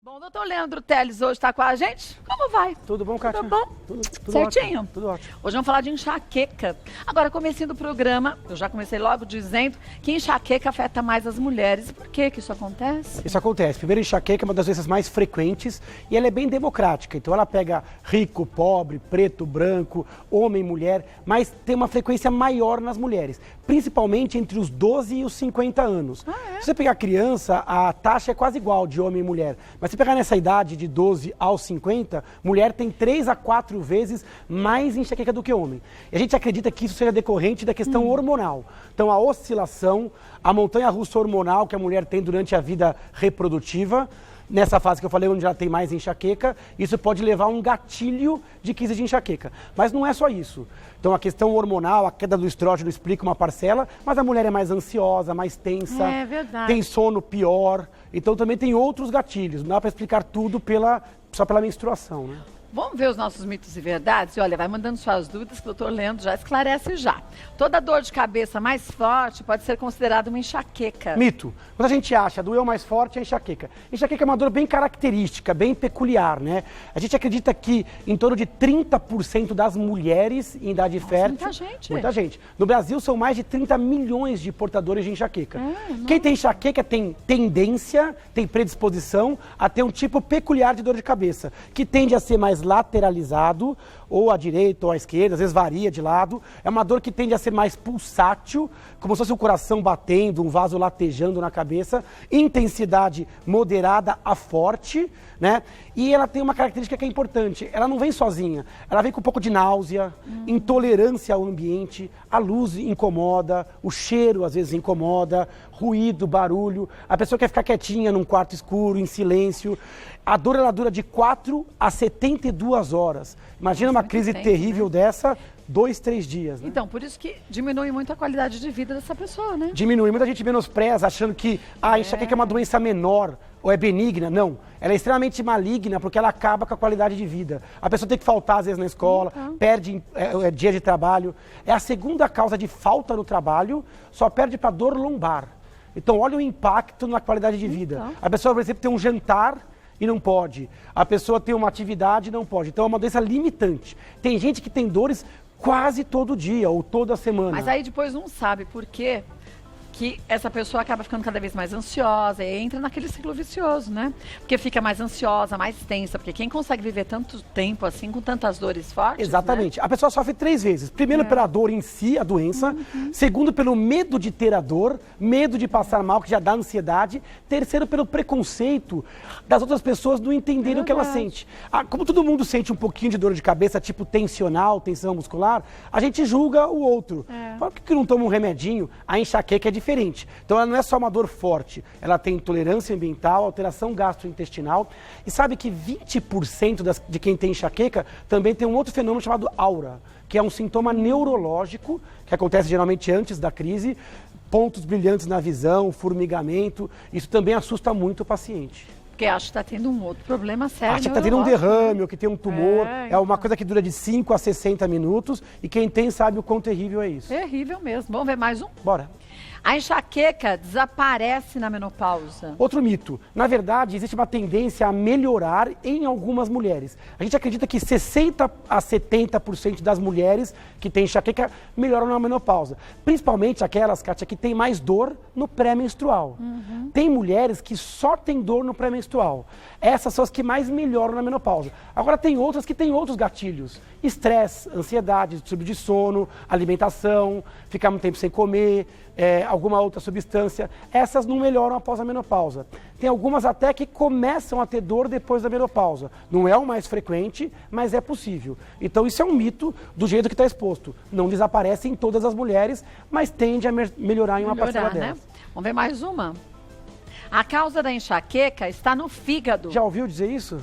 Bom, o doutor Leandro Teles hoje está com a gente. Como vai? Tudo bom, Kátia? Tudo bom? Tudo Certinho? Ótimo, tudo ótimo. Hoje vamos falar de enxaqueca. Agora, comecinho do programa, eu já comecei logo dizendo que enxaqueca afeta mais as mulheres. Por que isso acontece? Isso acontece. Primeiro, enxaqueca é uma das doenças mais frequentes e ela é bem democrática. Então, ela pega rico, pobre, preto, branco, homem, mulher, mas tem uma frequência maior nas mulheres, principalmente entre os 12 e os 50 anos. Se você pegar criança, a taxa é quase igual de homem e mulher. Mas se pegar nessa idade de 12 aos 50, mulher tem 3 a 4 vezes mais enxaqueca do que homem. E a gente acredita que isso seja decorrente da questão hormonal. Então, a oscilação, a montanha-russa hormonal que a mulher tem durante a vida reprodutiva, nessa fase que eu falei, onde ela tem mais enxaqueca, isso pode levar a um gatilho de crise de enxaqueca. Mas não é só isso. Então, a questão hormonal, a queda do estrógeno explica uma parcela, mas a mulher é mais ansiosa, mais tensa, tem sono pior. Então, também tem outros gatilhos. Não dá para explicar tudo só pela menstruação, né? Vamos ver os nossos mitos e verdades? E olha, vai mandando suas dúvidas que o doutor Leandro já esclarece já. Toda dor de cabeça mais forte pode ser considerada uma enxaqueca. Mito. Quando a gente acha doeu mais forte é enxaqueca. Enxaqueca é uma dor bem característica, bem peculiar, né? A gente acredita que em torno de 30% das mulheres em idade fértil... Muita gente. Muita gente. No Brasil são mais de 30 milhões de portadores de enxaqueca. Quem tem enxaqueca tem tendência, tem predisposição a ter um tipo peculiar de dor de cabeça, que tende a ser mais lateralizado, ou à direita ou à esquerda, às vezes varia de lado. É uma dor que tende a ser mais pulsátil, como se fosse o coração batendo, um vaso latejando na cabeça. Intensidade moderada a forte, né? E ela tem uma característica que é importante. Ela não vem sozinha. Ela vem com um pouco de náusea, intolerância ao ambiente, a luz incomoda, o cheiro às vezes incomoda, ruído, barulho. A pessoa quer ficar quietinha num quarto escuro, em silêncio. A dor ela dura de 4 a 72 horas. Imagina uma crise terrível dessa, 2, 3 dias. Né? Então, por isso que diminui muito a qualidade de vida dessa pessoa, né? Diminui. Muita gente menospreza, achando que a enxaqueca é uma doença menor ou é benigna. Não. Ela é extremamente maligna porque ela acaba com a qualidade de vida. A pessoa tem que faltar, às vezes, na escola, perde dia de trabalho. É a segunda causa de falta no trabalho, só perde para dor lombar. Então, olha o impacto na qualidade de vida. A pessoa, por exemplo, tem um jantar e não pode. A pessoa tem uma atividade e não pode. Então, é uma doença limitante. Tem gente que tem dores quase todo dia ou toda semana. Mas aí depois não sabe por quê que essa pessoa acaba ficando cada vez mais ansiosa e entra naquele ciclo vicioso, né? Porque fica mais ansiosa, mais tensa, porque quem consegue viver tanto tempo assim, com tantas dores fortes, exatamente. Né? A pessoa sofre 3 vezes. Primeiro pela dor em si, a doença. Segundo pelo medo de ter a dor, medo de passar mal, que já dá ansiedade. Terceiro pelo preconceito das outras pessoas não entenderem o que ela sente. Como todo mundo sente um pouquinho de dor de cabeça, tipo tensional, tensão muscular, a gente julga o outro. Por que não toma um remedinho? A enxaqueca é diferente. Então ela não é só uma dor forte, ela tem intolerância ambiental, alteração gastrointestinal. E sabe que 20% de quem tem enxaqueca também tem um outro fenômeno chamado aura, que é um sintoma neurológico, que acontece geralmente antes da crise, pontos brilhantes na visão, formigamento. Isso também assusta muito o paciente. Porque acha que está tendo um outro problema sério. Acha que está tendo um derrame ou que tem um tumor. É uma coisa que dura de 5 a 60 minutos e quem tem sabe o quão terrível é isso. Terrível mesmo. Vamos ver mais um? Bora. A enxaqueca desaparece na menopausa. Outro mito. Na verdade, existe uma tendência a melhorar em algumas mulheres. A gente acredita que 60 a 70% das mulheres que têm enxaqueca melhoram na menopausa. Principalmente aquelas, Kátia, que têm mais dor no pré-menstrual. Tem mulheres que só têm dor no pré-menstrual. Essas são as que mais melhoram na menopausa. Agora tem outras que têm outros gatilhos. Estresse, ansiedade, distúrbio de sono, alimentação, ficar muito tempo sem comer, alguma outra substância. Essas não melhoram após a menopausa. Tem algumas até que começam a ter dor depois da menopausa. Não é o mais frequente, mas é possível. Então isso é um mito do jeito que está exposto. Não desaparece em todas as mulheres, mas tende a melhorar em uma parcela delas. Vamos ver mais uma. A causa da enxaqueca está no fígado. Já ouviu dizer isso?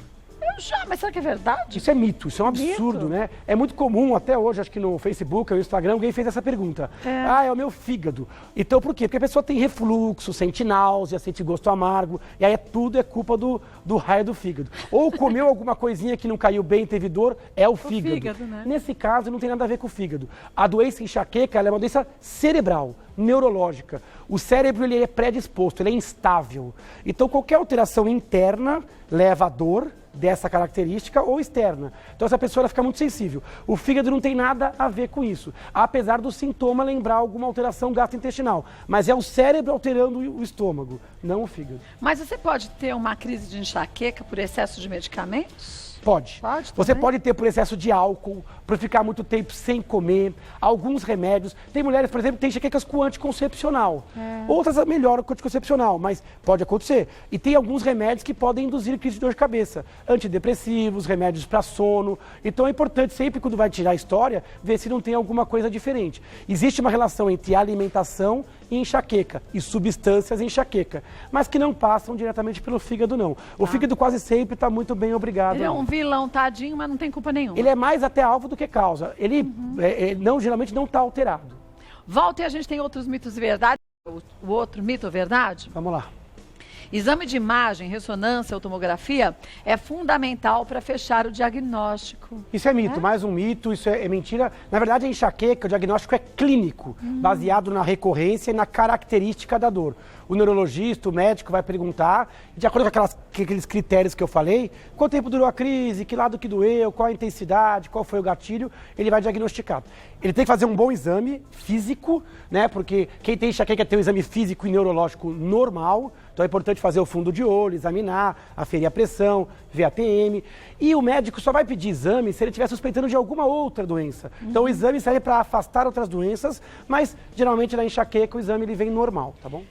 Já, mas será que é verdade? Isso é mito, isso é um absurdo, né? É muito comum, até hoje, acho que no Facebook ou no Instagram, alguém fez essa pergunta. É o meu fígado. Então, por quê? Porque a pessoa tem refluxo, sente náusea, sente gosto amargo, e aí tudo é culpa do raio do fígado. Ou comeu alguma coisinha que não caiu bem, teve dor, é o fígado. Né? Nesse caso, não tem nada a ver com o fígado. A doença enxaqueca, ela é uma doença cerebral, neurológica. O cérebro, ele é predisposto, ele é instável. Então, qualquer alteração interna leva a dor dessa característica ou externa. Então essa pessoa ela fica muito sensível. O fígado não tem nada a ver com isso, apesar do sintoma lembrar alguma alteração gastrointestinal. Mas é o cérebro alterando o estômago, não o fígado. Mas você pode ter uma crise de enxaqueca por excesso de medicamentos? Pode. Você pode ter por excesso de álcool, por ficar muito tempo sem comer, alguns remédios. Tem mulheres, por exemplo, que têm enxaquecas com anticoncepcional. Outras melhoram com anticoncepcional, mas pode acontecer. E tem alguns remédios que podem induzir crise de dor de cabeça. Antidepressivos, remédios para sono. Então é importante sempre, quando vai tirar a história, ver se não tem alguma coisa diferente. Existe uma relação entre alimentação e enxaqueca, e substâncias em enxaqueca, mas que não passam diretamente pelo fígado, não. O fígado quase sempre está muito bem, obrigado. Ele é um vilão, tadinho, mas não tem culpa nenhuma. Ele é mais até alvo do que causa. Ele geralmente não está alterado. Volta e a gente tem outros mitos e verdade. O outro mito ou verdade? Vamos lá. Exame de imagem, ressonância ou tomografia é fundamental para fechar o diagnóstico. Isso é mito, mais um mito, isso é mentira. Na verdade, a enxaqueca, o diagnóstico é clínico, baseado na recorrência e na característica da dor. O neurologista, o médico vai perguntar, de acordo com aqueles critérios que eu falei, quanto tempo durou a crise, que lado que doeu, qual a intensidade, qual foi o gatilho, ele vai diagnosticar. Ele tem que fazer um bom exame físico, né? Porque quem tem enxaqueca tem um exame físico e neurológico normal, então é importante fazer o fundo de olho, examinar, aferir a pressão, ver a PM. E o médico só vai pedir exame se ele estiver suspeitando de alguma outra doença. Então o exame serve para afastar outras doenças, mas geralmente na enxaqueca o exame ele vem normal, tá bom?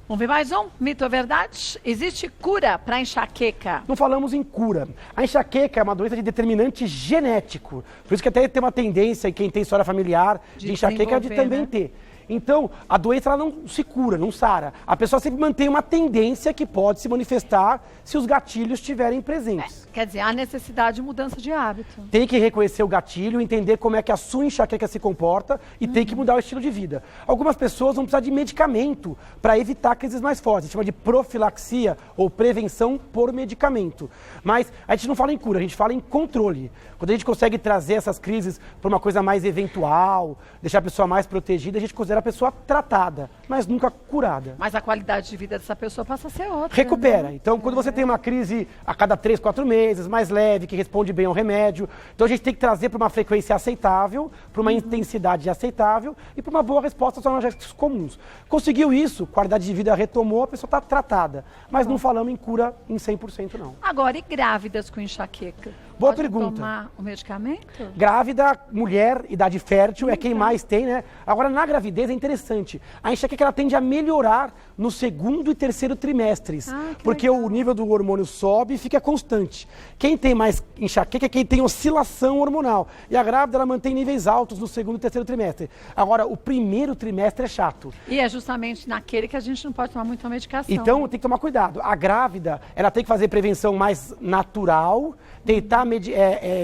Vamos ver mais um? Mito ou verdade? Existe cura para enxaqueca? Não falamos em cura. A enxaqueca é uma doença de determinante genético. Por isso que até tem uma tendência, em quem tem história familiar, de enxaqueca, de também ter. Então, a doença ela não se cura, não sara. A pessoa sempre mantém uma tendência que pode se manifestar se os gatilhos estiverem presentes. Quer dizer, há necessidade de mudança de hábito. Tem que reconhecer o gatilho, entender como é que a sua enxaqueca se comporta e tem que mudar o estilo de vida. Algumas pessoas vão precisar de medicamento para evitar crises mais fortes. A gente chama de profilaxia ou prevenção por medicamento. Mas a gente não fala em cura, a gente fala em controle. Quando a gente consegue trazer essas crises para uma coisa mais eventual, deixar a pessoa mais protegida, a gente considera a pessoa tratada, mas nunca curada. Mas a qualidade de vida dessa pessoa passa a ser outra. Recupera. Né? Então, quando você tem uma crise a cada 3, 4 meses, mais leve, que responde bem ao remédio, então a gente tem que trazer para uma frequência aceitável, para uma intensidade aceitável e para uma boa resposta aos analgésicos comuns. Conseguiu isso, qualidade de vida retomou, a pessoa está tratada. Mas não falamos em cura em 100% não. Agora, e grávidas com enxaqueca? Boa Pode pergunta. tomar o medicamento? Grávida, mulher, idade fértil, é quem mais tem, né? Agora, na gravidez é interessante. A enxaqueca ela tende a melhorar no 2º e 3º trimestres, porque legal. o nível do hormônio sobe e fica constante. Quem tem mais enxaqueca é quem tem oscilação hormonal. E a grávida ela mantém níveis altos no 2º e 3º trimestre. Agora, o 1º trimestre é chato. E é justamente naquele que a gente não pode tomar muita medicação. Então, tem que tomar cuidado. A grávida, ela tem que fazer prevenção mais natural, tentar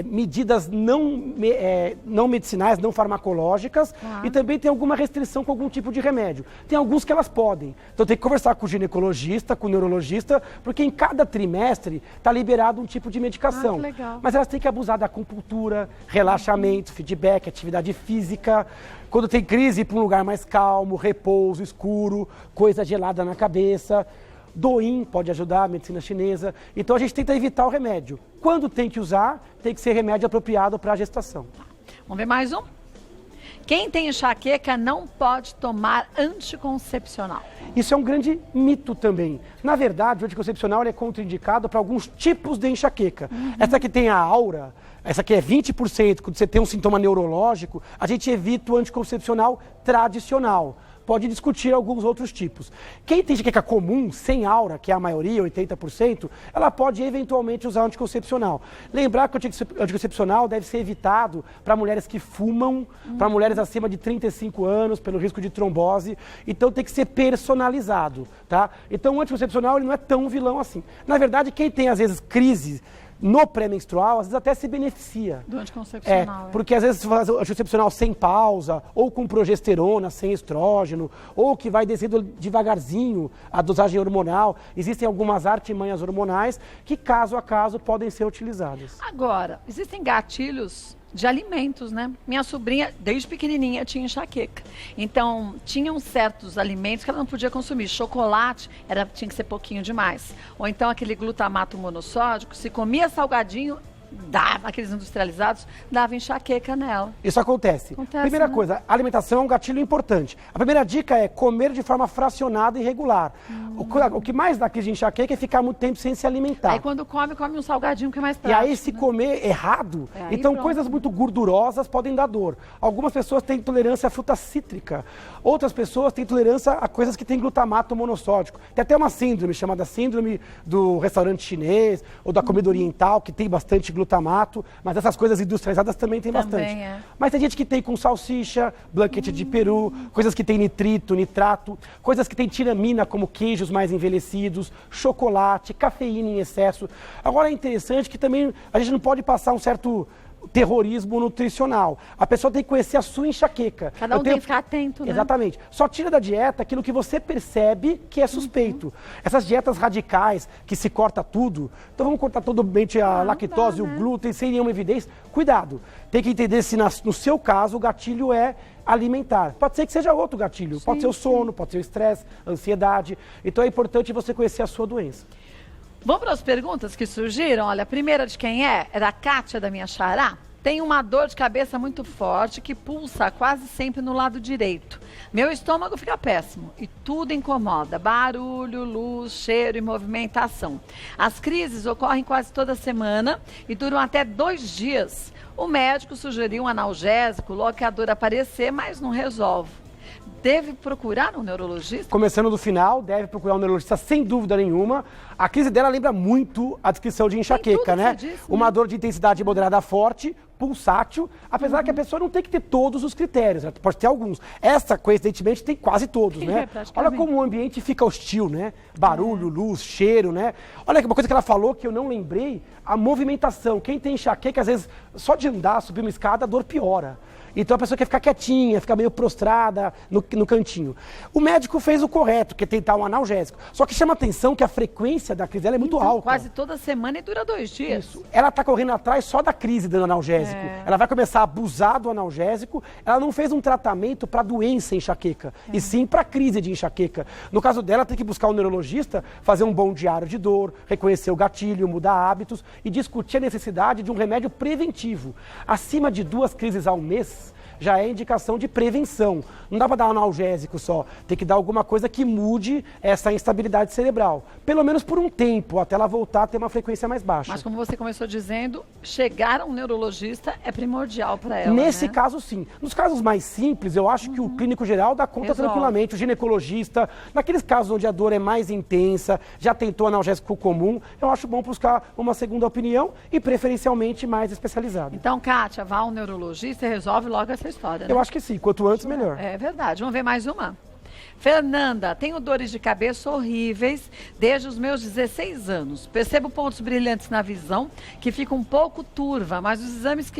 medidas não medicinais, não farmacológicas, e também tem alguma restrição com algum tipo de remédio. Tem alguns que elas podem. Então tem que conversar com o ginecologista, com o neurologista, porque em cada trimestre está liberado um tipo de medicação. Que legal. Mas elas têm que abusar da acupuntura, relaxamento, feedback, atividade física. Quando tem crise, ir para um lugar mais calmo, repouso, escuro, coisa gelada na cabeça. Douyin pode ajudar, a medicina chinesa. Então a gente tenta evitar o remédio. Quando tem que usar, tem que ser remédio apropriado para a gestação. Vamos ver mais um? Quem tem enxaqueca não pode tomar anticoncepcional. Isso é um grande mito também. Na verdade, o anticoncepcional ele é contraindicado para alguns tipos de enxaqueca. Essa que tem a aura, essa que é 20%, quando você tem um sintoma neurológico, a gente evita o anticoncepcional tradicional. Pode discutir alguns outros tipos. Quem tem enxaqueca comum, sem aura, que é a maioria, 80%, ela pode eventualmente usar anticoncepcional. Lembrar que o anticoncepcional deve ser evitado para mulheres que fumam, para mulheres acima de 35 anos, pelo risco de trombose. Então tem que ser personalizado, tá? Então o anticoncepcional ele não é tão vilão assim. Na verdade, quem tem às vezes crises no pré-menstrual, às vezes até se beneficia. Do anticoncepcional. Porque às vezes faz o anticoncepcional sem pausa, ou com progesterona, sem estrógeno, ou que vai descendo devagarzinho a dosagem hormonal. Existem algumas artimanhas hormonais que, caso a caso, podem ser utilizadas. Agora, existem gatilhos de alimentos, né? Minha sobrinha, desde pequenininha, tinha enxaqueca. Então, tinham certos alimentos que ela não podia consumir. Chocolate tinha que ser pouquinho demais. Ou então, aquele glutamato monossódico, se comia salgadinho, dava, aqueles industrializados, dava enxaqueca nela. Isso acontece. Primeira coisa, alimentação é um gatilho importante. A primeira dica é comer de forma fracionada e regular. O que mais dá crise de enxaqueca é ficar muito tempo sem se alimentar. Aí quando come um salgadinho que é mais prático. E aí se comer errado, então coisas muito gordurosas podem dar dor. Algumas pessoas têm intolerância à fruta cítrica. Outras pessoas têm intolerância a coisas que têm glutamato monossódico. Tem até uma síndrome chamada síndrome do restaurante chinês ou da comida oriental, que tem bastante glutamato, mas essas coisas industrializadas também tem bastante. Mas tem gente que tem com salsicha, blanquete de peru, coisas que tem nitrito, nitrato, coisas que tem tiramina, como queijos mais envelhecidos, chocolate, cafeína em excesso. Agora é interessante que também a gente não pode passar um certo terrorismo nutricional. A pessoa tem que conhecer a sua enxaqueca. Cada um tem que ficar atento, né? Exatamente. Só tira da dieta aquilo que você percebe que é suspeito. Essas dietas radicais, que se corta tudo, então vamos cortar totalmente a lactose, o glúten, sem nenhuma evidência. Cuidado. Tem que entender se no seu caso o gatilho é alimentar. Pode ser que seja outro gatilho. Pode ser o sono, pode ser o estresse, a ansiedade. Então é importante você conhecer a sua doença. Vamos para as perguntas que surgiram? Olha, a primeira de quem é? É da Kátia, da minha xará. Tem uma dor de cabeça muito forte que pulsa quase sempre no lado direito. Meu estômago fica péssimo e tudo incomoda. Barulho, luz, cheiro e movimentação. As crises ocorrem quase toda semana e duram até 2 dias. O médico sugeriu um analgésico logo que a dor aparecer, mas não resolve. Deve procurar um neurologista? Começando do final, deve procurar um neurologista sem dúvida nenhuma. A crise dela lembra muito a descrição de enxaqueca, né? Uma dor de intensidade moderada forte, pulsátil, apesar que a pessoa não tem que ter todos os critérios, ela pode ter alguns. Essa, coincidentemente, tem quase todos, né? Olha como o ambiente fica hostil, né? Barulho, luz, cheiro, né? Olha uma coisa que ela falou que eu não lembrei, a movimentação. Quem tem enxaqueca, às vezes, só de andar, subir uma escada, a dor piora. Então a pessoa quer ficar quietinha, ficar meio prostrada no cantinho. O médico fez o correto, que é tentar um analgésico. Só que chama atenção que a frequência da crise dela é muito alta. Quase toda semana e dura 2 dias. Isso. Ela está correndo atrás só da crise do analgésico. Ela vai começar a abusar do analgésico. Ela não fez um tratamento para doença enxaqueca, e sim para crise de enxaqueca. No caso dela, tem que buscar um neurologista, fazer um bom diário de dor, reconhecer o gatilho, mudar hábitos e discutir a necessidade de um remédio preventivo. Acima de 2 crises ao mês, já é indicação de prevenção. Não dá para dar analgésico só, tem que dar alguma coisa que mude essa instabilidade cerebral. Pelo menos por um tempo, até ela voltar a ter uma frequência mais baixa. Mas como você começou dizendo, chegar a um neurologista é primordial para ela, Nesse caso, sim. Nos casos mais simples, eu acho que o clínico geral dá conta tranquilamente, o ginecologista. Naqueles casos onde a dor é mais intensa, já tentou analgésico comum, eu acho bom buscar uma segunda opinião e preferencialmente mais especializada. Então, Kátia, vá ao neurologista e resolve logo essa história, né? Eu acho que sim, quanto antes melhor. É verdade. Vamos ver mais uma? Fernanda, tenho dores de cabeça horríveis desde os meus 16 anos. Percebo pontos brilhantes na visão que fica um pouco turva, mas os exames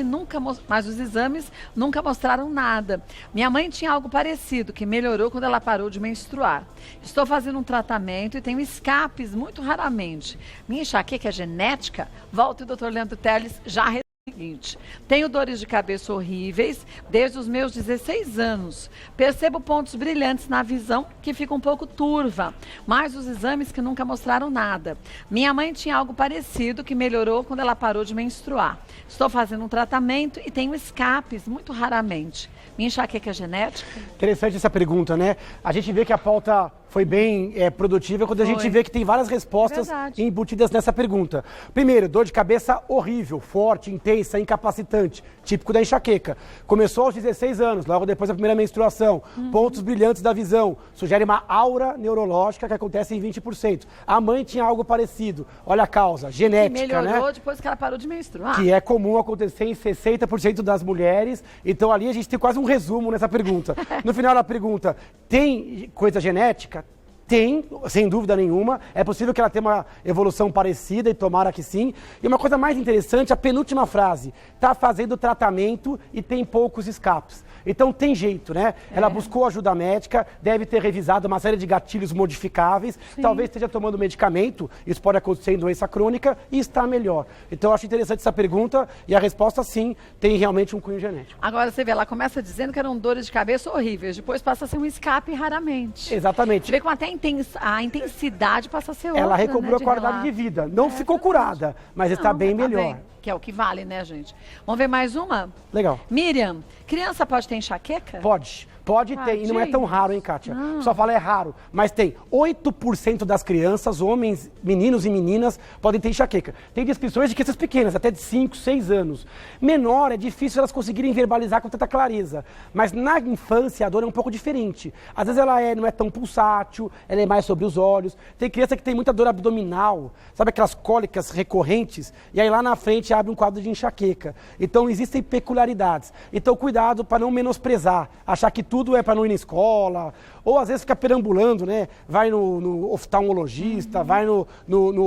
nunca mostraram nada. Minha mãe tinha algo parecido, que melhorou quando ela parou de menstruar. Estou fazendo um tratamento e tenho escapes muito raramente. Minha enxaqueca é genética? Volta o Dr. Leandro Teles já seguinte, tenho dores de cabeça horríveis desde os meus 16 anos. Percebo pontos brilhantes na visão que fica um pouco turva, mas os exames que nunca mostraram nada. Minha mãe tinha algo parecido que melhorou quando ela parou de menstruar. Estou fazendo um tratamento e tenho escapes muito raramente. Minha enxaqueca é genética? Interessante essa pergunta, né? A gente vê que a pauta foi bem produtiva quando a gente vê que tem várias respostas embutidas nessa pergunta. Primeiro, dor de cabeça horrível, forte, intensa, incapacitante, típico da enxaqueca. Começou aos 16 anos, logo depois da primeira menstruação. Pontos brilhantes da visão, sugere uma aura neurológica que acontece em 20%. A mãe tinha algo parecido. Olha a causa, genética, né? Melhorou depois que ela parou de menstruar. Que é comum acontecer em 60% das mulheres. Então ali a gente tem quase um resumo nessa pergunta. No final da pergunta, tem coisa genética? Tem, sem dúvida nenhuma. É possível que ela tenha uma evolução parecida e tomara que sim. E uma coisa mais interessante, a penúltima frase. Está fazendo tratamento e tem poucos escapes. Então tem jeito, né? Ela buscou ajuda médica, deve ter revisado uma série de gatilhos modificáveis, talvez esteja tomando medicamento, isso pode acontecer em doença crônica, e está melhor. Então eu acho interessante essa pergunta e a resposta sim, tem realmente um cunho genético. Agora você vê, ela começa dizendo que eram dores de cabeça horríveis, depois passa a ser um escape raramente. Exatamente. Você vê como até a intensidade passa a ser outra, ela recobrou né, a qualidade de vida. Não ficou curada, mas está bem melhor. Que é o que vale, né, gente? Vamos ver mais uma? Legal. Miriam, criança pode ter enxaqueca? Pode ter, e não é tão raro, hein, Kátia? Só fala é raro, mas tem 8% das crianças, homens, meninos e meninas, podem ter enxaqueca. Tem descrições de crianças pequenas, até de 5, 6 anos. Menor, é difícil elas conseguirem verbalizar com tanta clareza, mas na infância a dor é um pouco diferente. Às vezes ela não é tão pulsátil, ela é mais sobre os olhos. Tem criança que tem muita dor abdominal, sabe aquelas cólicas recorrentes? E aí lá na frente abre um quadro de enxaqueca. Então existem peculiaridades. Então cuidado para não menosprezar, achar que tudo é para não ir na escola, ou às vezes fica perambulando, né? Vai no oftalmologista, vai no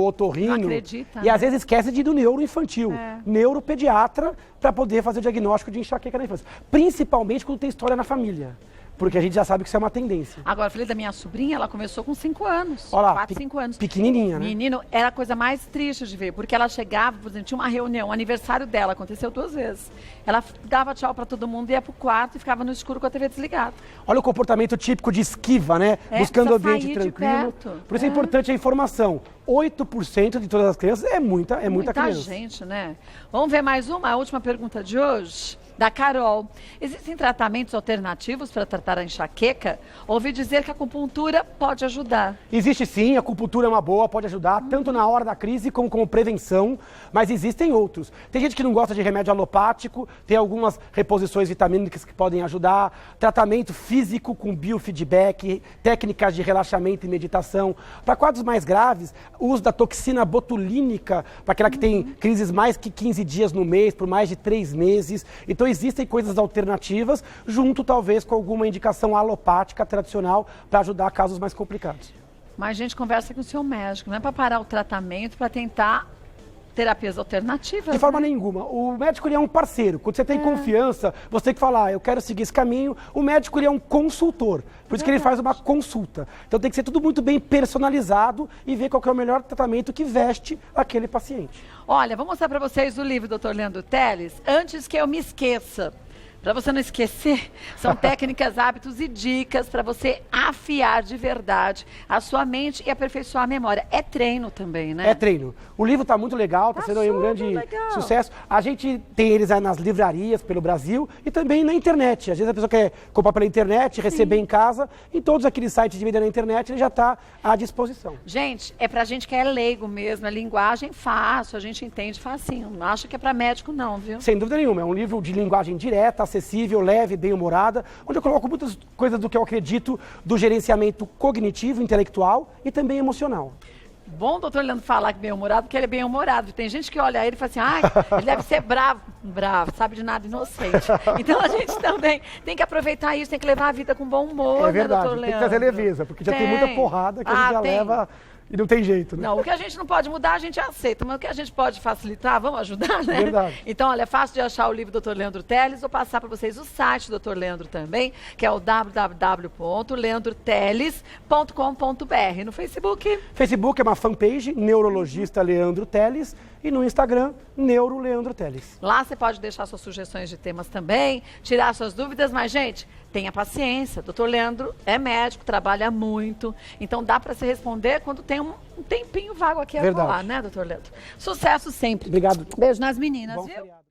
otorrino. Não acredita, e às vezes esquece de ir no neuroinfantil, neuropediatra, para poder fazer o diagnóstico de enxaqueca na infância. Principalmente quando tem história na família. Porque a gente já sabe que isso é uma tendência. Agora, eu falei da minha sobrinha, ela começou com 5 anos. Olha lá, 4, 5 anos. Pequenininha, né? Menino, era a coisa mais triste de ver, porque ela chegava, por exemplo, tinha uma reunião, o aniversário dela, aconteceu 2 vezes. Ela dava tchau pra todo mundo, ia pro quarto e ficava no escuro com a TV desligada. Olha o comportamento típico de esquiva, né? Buscando ambiente tranquilo. Por isso é importante a informação. 8% de todas as crianças é muita criança. Muita gente, né? Vamos ver mais uma, a última pergunta de hoje, da Carol. Existem tratamentos alternativos para tratar a enxaqueca? Ouvi dizer que a acupuntura pode ajudar. Existe sim, a acupuntura é uma boa, pode ajudar, tanto na hora da crise como prevenção, mas existem outros. Tem gente que não gosta de remédio alopático, tem algumas reposições vitamínicas que podem ajudar, tratamento físico com biofeedback, técnicas de relaxamento e meditação. Para quadros mais graves, o uso da toxina botulínica, para aquela que tem crises mais que 15 dias no mês, por mais de 3 meses. Então existem coisas alternativas, junto talvez com alguma indicação alopática tradicional, para ajudar casos mais complicados. Mas a gente conversa com o seu médico, não é para parar o tratamento, para tentar terapias alternativas. De forma nenhuma. O médico ele é um parceiro. Quando você tem confiança, você tem que falar, eu quero seguir esse caminho. O médico ele é um consultor. Por isso que ele faz uma consulta. Então tem que ser tudo muito bem personalizado e ver qual que é o melhor tratamento que veste aquele paciente. Olha, vou mostrar para vocês o livro do Dr. Leandro Teles, antes que eu me esqueça. Para você não esquecer, são técnicas, hábitos e dicas para você afiar de verdade a sua mente e aperfeiçoar a memória. É treino também, né? É treino. O livro está muito legal, está sendo aí um grande sucesso. A gente tem eles nas livrarias pelo Brasil e também na internet. Às vezes a pessoa quer comprar pela internet, receber em casa. Em todos aqueles sites de venda na internet, ele já está à disposição. Gente, é para gente que é leigo mesmo, é linguagem fácil, a gente entende facinho. Não acha que é para médico não, viu? Sem dúvida nenhuma. É um livro de linguagem direta, acessível, leve, bem-humorada, onde eu coloco muitas coisas do que eu acredito do gerenciamento cognitivo, intelectual e também emocional. Bom, doutor Leandro, falar que bem-humorado, porque ele é bem-humorado. Tem gente que olha ele e fala assim, ele deve ser bravo. Bravo, sabe de nada, inocente. Então a gente também tem que aproveitar isso, tem que levar a vida com bom humor, é verdade, né, doutor Leandro? Tem que trazer leveza, porque já tem muita porrada que a gente já leva... E não tem jeito, né? Não, o que a gente não pode mudar, a gente aceita. Mas o que a gente pode facilitar, vamos ajudar, né? Verdade. Então, olha, é fácil de achar o livro do Dr. Leandro Teles. Vou passar para vocês o site do Dr. Leandro também, que é o www.leandroteles.com.br. No Facebook? Facebook é uma fanpage, Neurologista Leandro Teles. E no Instagram, Neuro Leandro Teles. Lá você pode deixar suas sugestões de temas também, tirar suas dúvidas, mas, gente, tenha paciência. Doutor Leandro é médico, trabalha muito, então dá para se responder quando tem um tempinho vago aqui a falar, né, doutor Leandro? Sucesso sempre. Obrigado. Beijo nas meninas, Bom viu? feriado.